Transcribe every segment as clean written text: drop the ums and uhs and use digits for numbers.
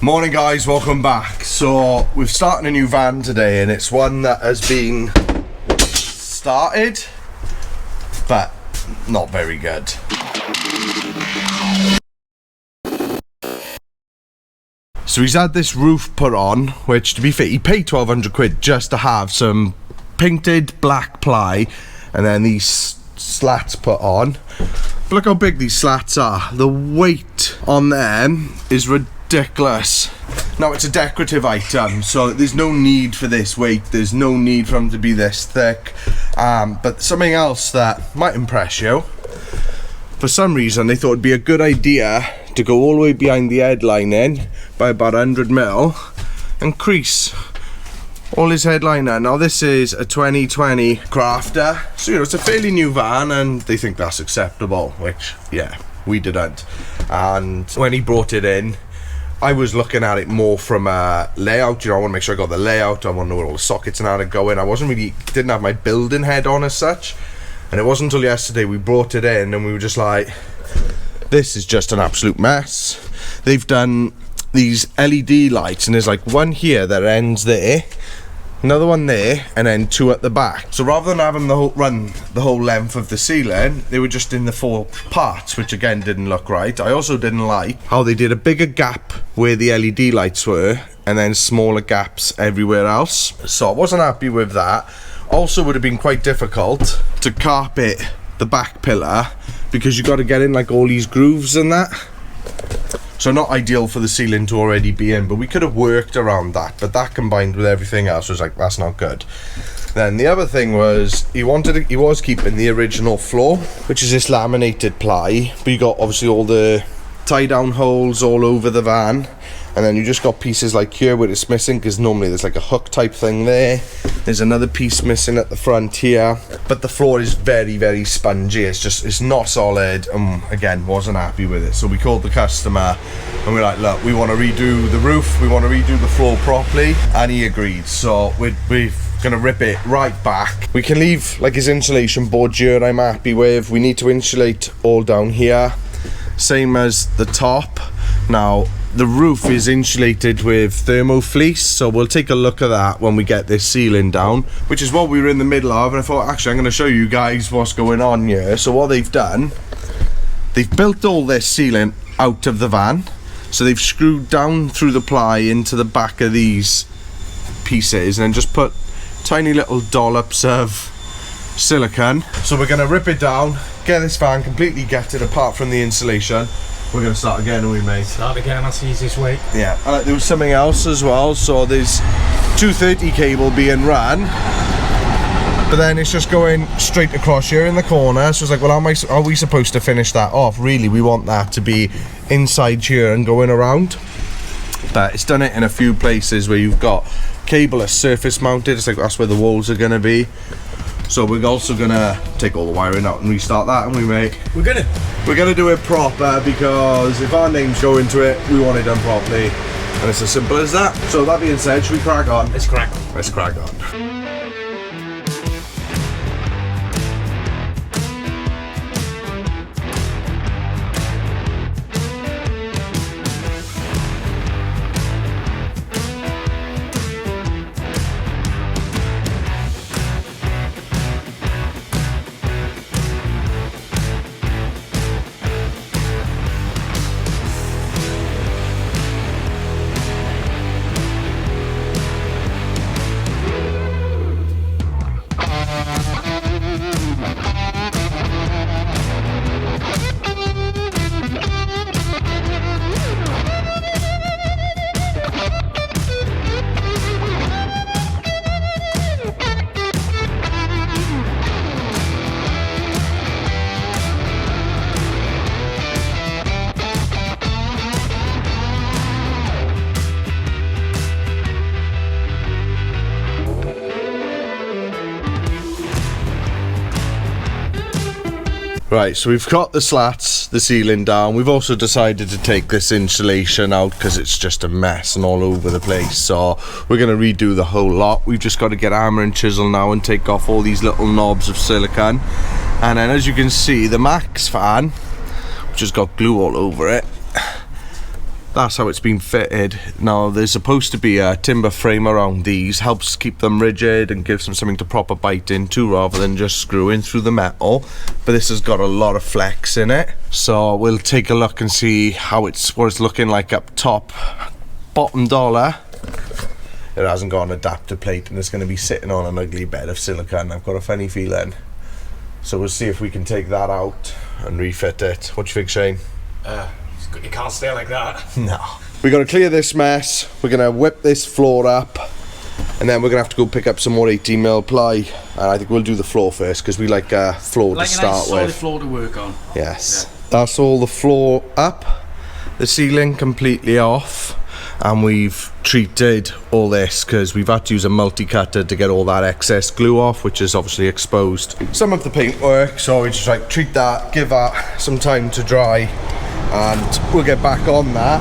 Morning guys, welcome back. So we've started a new van today and it's one that has been started but not very good. So he's had this roof put on, which to be fair he paid 1,200 quid just to have some painted black ply and then these slats put on. But look how big these slats are. The weight on them is ridiculous. Now it's a decorative item, so there's no need for this weight, there's no need for them to be this thick, but something else that might impress you, for some reason they thought it'd be a good idea to go all the way behind the headlining by about 100mm and crease all his headliner. Now this is a 2020 Crafter, so you know it's a fairly new van and they think that's acceptable, which yeah, we didn't. And when he brought it in, I was looking at it more from a layout, you know, I want to make sure I got the layout, I want to know where all the sockets and how to go in. I didn't have my building head on as such, and it wasn't until yesterday we brought it in and we were just like, this is just an absolute mess. They've done these LED lights and there's like one here that ends there, another one there, and then two at the back. So rather than having run the whole length of the ceiling, they were just in the four parts, which again didn't look right. I also didn't like how they did a bigger gap where the LED lights were and then smaller gaps everywhere else. So I wasn't happy with that. Also would have been quite difficult to carpet the back pillar because you got to get in like all these grooves and that. So not ideal for the ceiling to already be in, but we could have worked around that. But that combined with everything else was like, that's not good. Then the other thing was, he was keeping the original floor, which is this laminated ply, but you got obviously all the tie down holes all over the van. And then you just got pieces like here where it's missing, because normally there's like a hook type thing there. There's another piece missing at the front here. But the floor is very, very spongy. It's not solid, and again, wasn't happy with it. So we called the customer and we're like, look, we want to redo the roof, we want to redo the floor properly, and he agreed. So we're gonna rip it right back. We can leave like his insulation board here, I'm happy with. We need to insulate all down here, same as the top. Now the roof is insulated with thermo fleece, so we'll take a look at that when we get this ceiling down, which is what we were in the middle of. And I thought, actually, I'm going to show you guys what's going on here. So what they've done, they've built all this ceiling out of the van, so they've screwed down through the ply into the back of these pieces and then just put tiny little dollops of silicone. So we're going to rip it down, get this van completely gutted apart from the insulation. We're going to start again, are we, mate? Start again, that's the easiest way. Yeah, there was something else as well. So there's 230 cable being run, but then it's just going straight across here in the corner. So it's like, well, how are we supposed to finish that off? Really, we want that to be inside here and going around. But it's done it in a few places where you've got cable that's surface mounted. It's like, that's where the walls are going to be. So we're also gonna take all the wiring out and restart that, and we're gonna do it proper, because if our names go into it, we want it done properly, and it's as simple as that. So that being said, should we crack on? Let's crack on. Let's crack on. Right, so we've got the slats, the ceiling down. We've also decided to take this insulation out because it's just a mess and all over the place. So we're going to redo the whole lot. We've just got to get hammer and chisel now and take off all these little knobs of silicone. And then as you can see, the Max fan, which has got glue all over it, that's how it's been fitted. Now there's supposed to be a timber frame around these, helps keep them rigid and gives them something to proper bite into rather than just screwing through the metal. But this has got a lot of flex in it, so we'll take a look and see how what it's looking like up top. Bottom dollar, it hasn't got an adapter plate and it's going to be sitting on an ugly bed of silicone. I've got a funny feeling, so we'll see if we can take that out and refit it. What do you think, Shane? You can't stay like that. No. We're going to clear this mess, we're going to whip this floor up, and then we're going to have to go pick up some more 18mm ply, and I think we'll do the floor first because we like a floor to start nice solid with. Floor to work on. Yes. Yeah. That's all the floor up, the ceiling completely off, and we've treated all this because we've had to use a multi-cutter to get all that excess glue off, which is obviously exposed some of the paintwork, so we just like treat that, give that some time to dry, and we'll get back on that.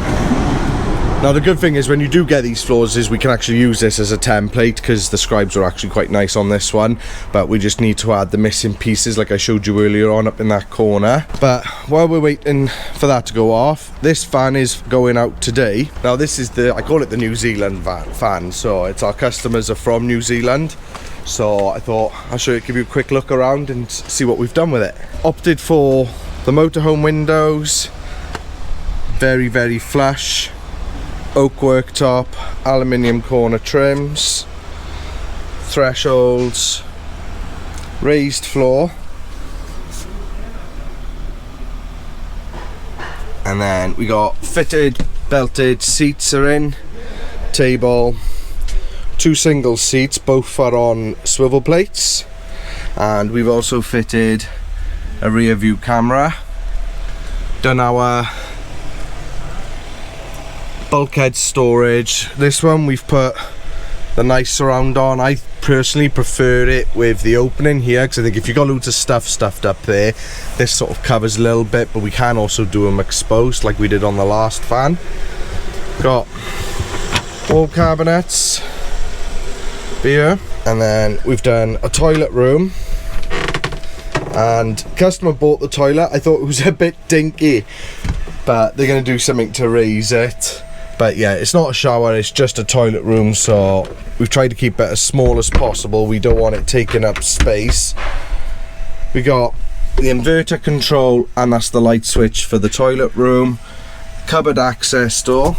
Now the good thing is when you do get these floors is we can actually use this as a template because the scribes are actually quite nice on this one, but we just need to add the missing pieces like I showed you earlier on up in that corner. But while we're waiting for that to go off, this fan is going out today. Now this is I call it the New Zealand fan, so it's our customers are from New Zealand, so I thought I'll give you a quick look around and see what we've done with it. Opted for the motorhome windows, very, very flush, oak worktop, aluminium corner trims, thresholds, raised floor, and then we got fitted belted seats are in, table, 2 single seats, both are on swivel plates, and we've also fitted a rear view camera. Done our bulkhead storage. This one we've put the nice surround on. I personally prefer it with the opening here because I think if you've got loads of stuff stuffed up there, this sort of covers a little bit, but we can also do them exposed like we did on the last fan. Got wall cabinets here, and then we've done a toilet room, and customer bought the toilet. I thought it was a bit dinky, but they're going to do something to raise it. But yeah, it's not a shower, it's just a toilet room, so we've tried to keep it as small as possible. We don't want it taking up space. We got the inverter control, and that's the light switch for the toilet room. Cupboard access door.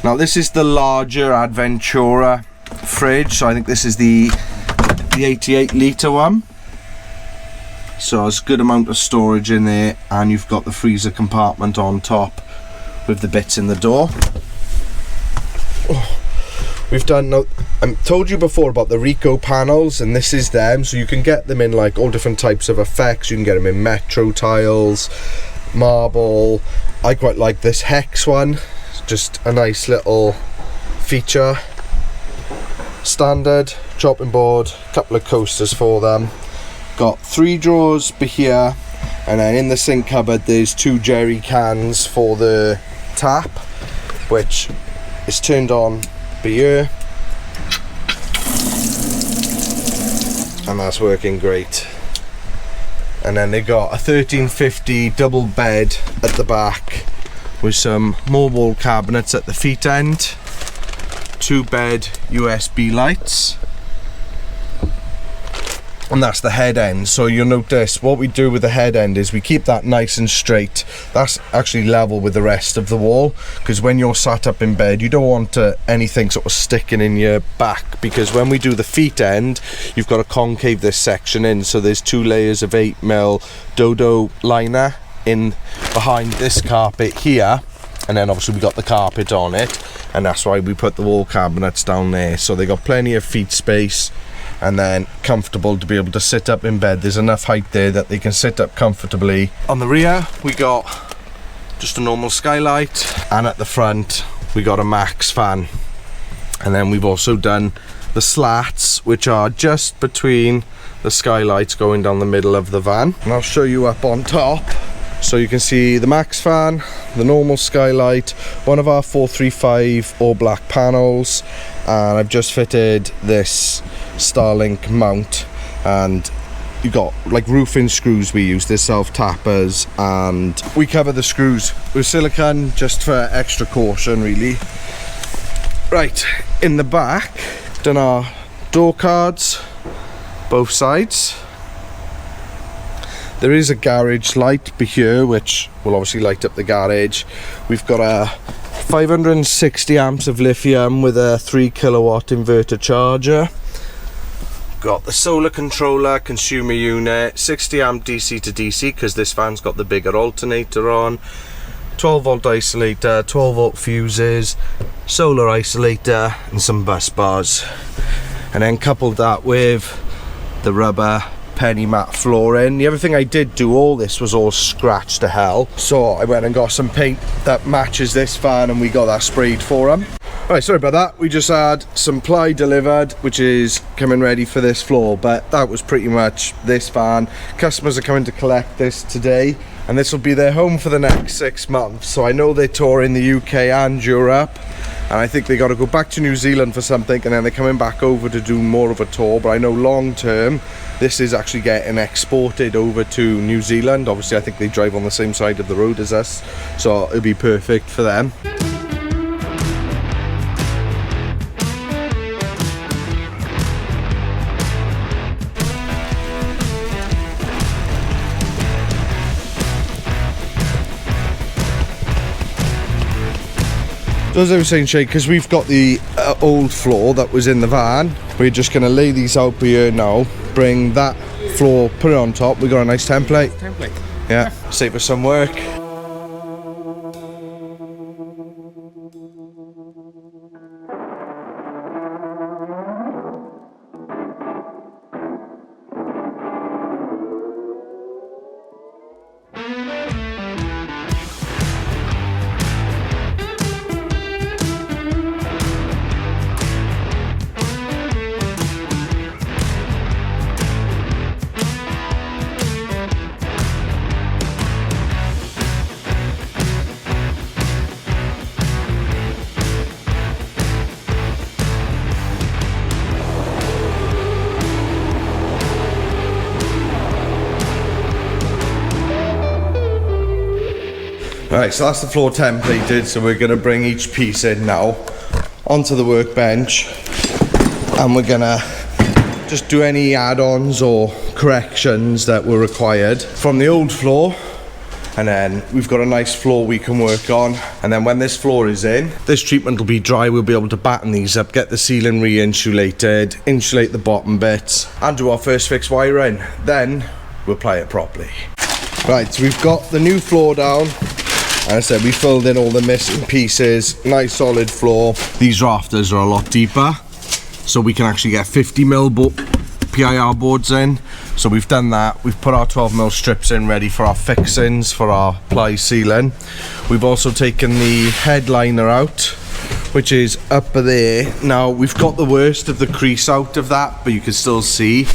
Now this is the larger Adventura fridge, so I think this is the 88 litre one. So it's a good amount of storage in there, and you've got the freezer compartment on top with the bits in the door. We've done, I told you before about the Rico panels, and this is them, so you can get them in like all different types of effects. You can get them in metro tiles, marble. I quite like this hex one, it's just a nice little feature. Standard chopping board, couple of coasters for them. Got 3 drawers here, and then in the sink cupboard there's 2 jerry cans for the tap, which is turned on here, and that's working great. And then they got a 1350 double bed at the back with some more wall cabinets at the feet end, 2 bed USB lights, and that's the head end. So you'll notice what we do with the head end is we keep that nice and straight. That's actually level with the rest of the wall, because when you're sat up in bed you don't want anything sort of sticking in your back, because when we do the feet end you've got to concave this section in, so there's 2 layers of 8mm dodo liner in behind this carpet here, and then obviously we got the carpet on it, and that's why we put the wall cabinets down there, so they got plenty of feet space and then comfortable to be able to sit up in bed. There's enough height there that they can sit up comfortably. On the rear we got just a normal skylight, and at the front we got a max fan, and then we've also done the slats which are just between the skylights going down the middle of the van, and I'll show you up on top. So you can see the max fan, the normal skylight, one of our 435 all black panels, and I've just fitted this Starlink mount, and you got like roofing screws we use, they're self-tappers, and we cover the screws with silicone just for extra caution really. Right, in the back, done our door cards, both sides. There is a garage light be here which will obviously light up the garage. We've got a 560 amps of lithium with a 3 kilowatt inverter charger. Got the solar controller, consumer unit, 60 amp DC to DC because this fan's got the bigger alternator on, 12 volt isolator, 12 volt fuses, solar isolator and some bus bars. And then coupled that with the rubber penny matte flooring. The other thing I did do, all this was all scratched to hell, so I went and got some paint that matches this fan and we got that sprayed for them. Right, sorry about that, we just had some ply delivered which is coming ready for this floor, but that was pretty much this fan. Customers are coming to collect this today and this will be their home for the next 6 months. So I know they're touring the UK and Europe, and I think they got to go back to New Zealand for something and then they're coming back over to do more of a tour. But I know long term this is actually getting exported over to New Zealand. Obviously I think they drive on the same side of the road as us, so it'll be perfect for them. So as I was saying, Shay, because we've got the old floor that was in the van, we're just going to lay these out here now, bring that floor, put it on top. We got a nice template. Yeah, save us some work. Right, so that's the floor templated, so we're going to bring each piece in now onto the workbench and we're going to just do any add-ons or corrections that were required from the old floor. And then we've got a nice floor we can work on, and then when this floor is in, this treatment will be dry, we'll be able to batten these up, get the ceiling re-insulated, insulate the bottom bits and do our first fix wiring. Then we'll apply it properly. Right, so we've got the new floor down. As I said, we filled in all the missing pieces, nice solid floor. These rafters are a lot deeper, so we can actually get 50mm PIR boards in. So we've done that, we've put our 12mm strips in ready for our fixings, for our ply ceiling. We've also taken the headliner out, which is up there. Now, we've got the worst of the crease out of that, but you can still see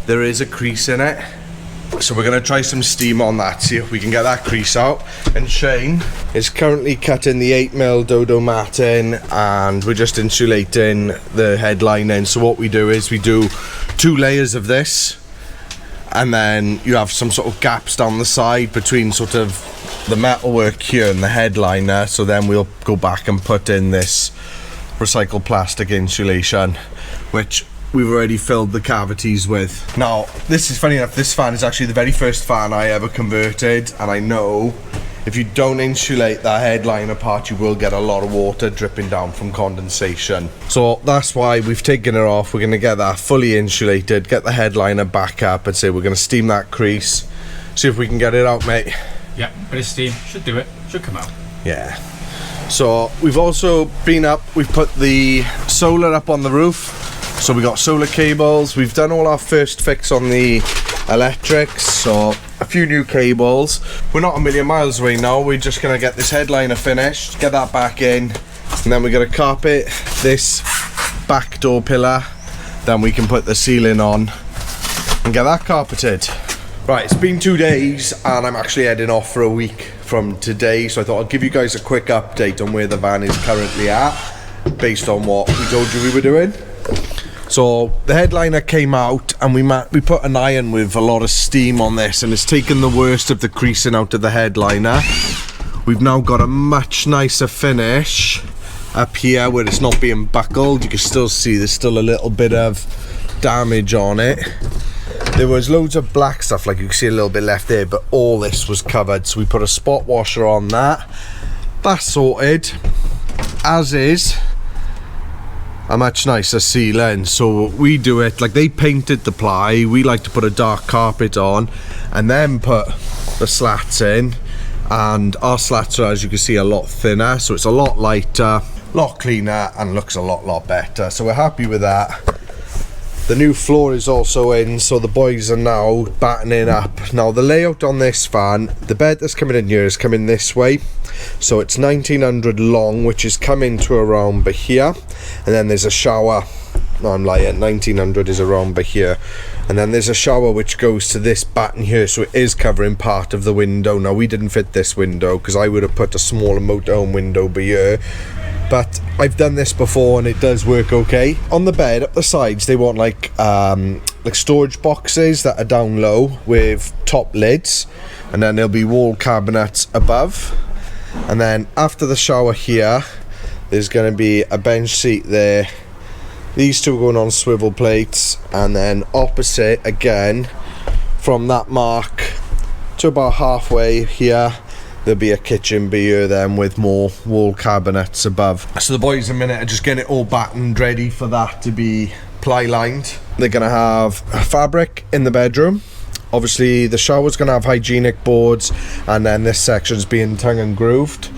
there is a crease in it. So we're going to try some steam on that, see if we can get that crease out. And Shane is currently cutting the 8mm dodo mat in, and we're just insulating the headline in. So what we do is we do 2 layers of this, and then you have some sort of gaps down the side between sort of the metalwork here and the headliner. So then we'll go back and put in this recycled plastic insulation, which we've already filled the cavities with. Now, this is funny enough, this fan is actually the very first fan I ever converted, and I know if you don't insulate that headliner part, you will get a lot of water dripping down from condensation. So that's why we've taken it off. We're going to get that fully insulated, get the headliner back up, and say we're going to steam that crease, see if we can get it out, mate. Yeah, bit of steam, should do it, should come out. Yeah. So we've also been up, we've put the solar up on the roof. So we got solar cables, we've done all our first fix on the electrics, so a few new cables. We're not a million miles away now, we're just going to get this headliner finished, get that back in, and then we're going to carpet this back door pillar, then we can put the ceiling on and get that carpeted. Right, it's been 2 days and I'm actually heading off for a week from today, so I thought I'd give you guys a quick update on where the van is currently at, based on what we told you we were doing. So the headliner came out, and we put an iron with a lot of steam on this, and it's taken the worst of the creasing out of the headliner. We've now got a much nicer finish up here where it's not being buckled. You can still see there's still a little bit of damage on it. There was loads of black stuff, like you can see a little bit left there, but all this was covered, so we put a spot washer on that. That's sorted, as is a much nicer ceiling. So we do it like they painted the ply, we like to put a dark carpet on and then put the slats in, and our slats are, as you can see, a lot thinner, so it's a lot lighter, a lot cleaner, and looks a lot better. So we're happy with that. The new floor is also in, so the boys are now battening up. Now the layout on this van, the bed that's coming in here is coming this way, so it's 1900 long, which is coming to around by here, and then there's a shower. No, I'm lying, 1900 is around by here, and then there's a shower which goes to this batten here, so it is covering part of the window. Now we didn't fit this window because I would have put a smaller motorhome window by here, but I've done this before and it does work okay. On the bed up the sides they want like storage boxes that are down low with top lids, and then there'll be wall cabinets above, and then after the shower here there's going to be a bench seat there. These two are going on swivel plates, and then opposite again from that mark to about halfway here there'll be a kitchen beer then with more wall cabinets above. So the boys in a minute are just getting it all battened ready for that to be ply lined. They're gonna have fabric in the bedroom. Obviously the shower's gonna have hygienic boards, and then this section's being tongue and grooved,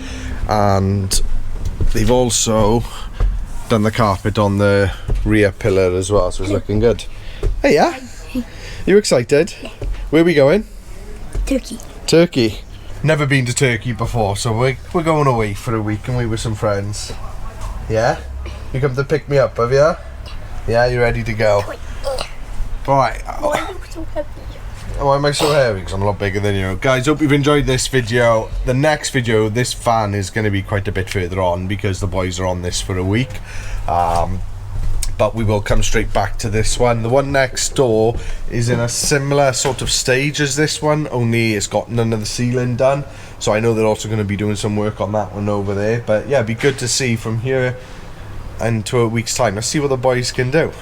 and they've also done the carpet on the rear pillar as well, so it's looking good. Hey, yeah? You excited? Where are we going? Turkey. Turkey. Never been to Turkey before, so we're going away for a week, and we with some friends. Yeah? You come to pick me up, have you? Yeah, you ready to go? Right. Why am I so heavy? Why am I so heavy? Because I'm a lot bigger than you. Guys, hope you've enjoyed this video. The next video, this van is going to be quite a bit further on because the boys are on this for a week. But we will come straight back to this one. The one next door is in a similar sort of stage as this one, only it's got none of the ceiling done. So I know they're also going to be doing some work on that one over there. But yeah, it'd be good to see from here into a week's time. Let's see what the boys can do.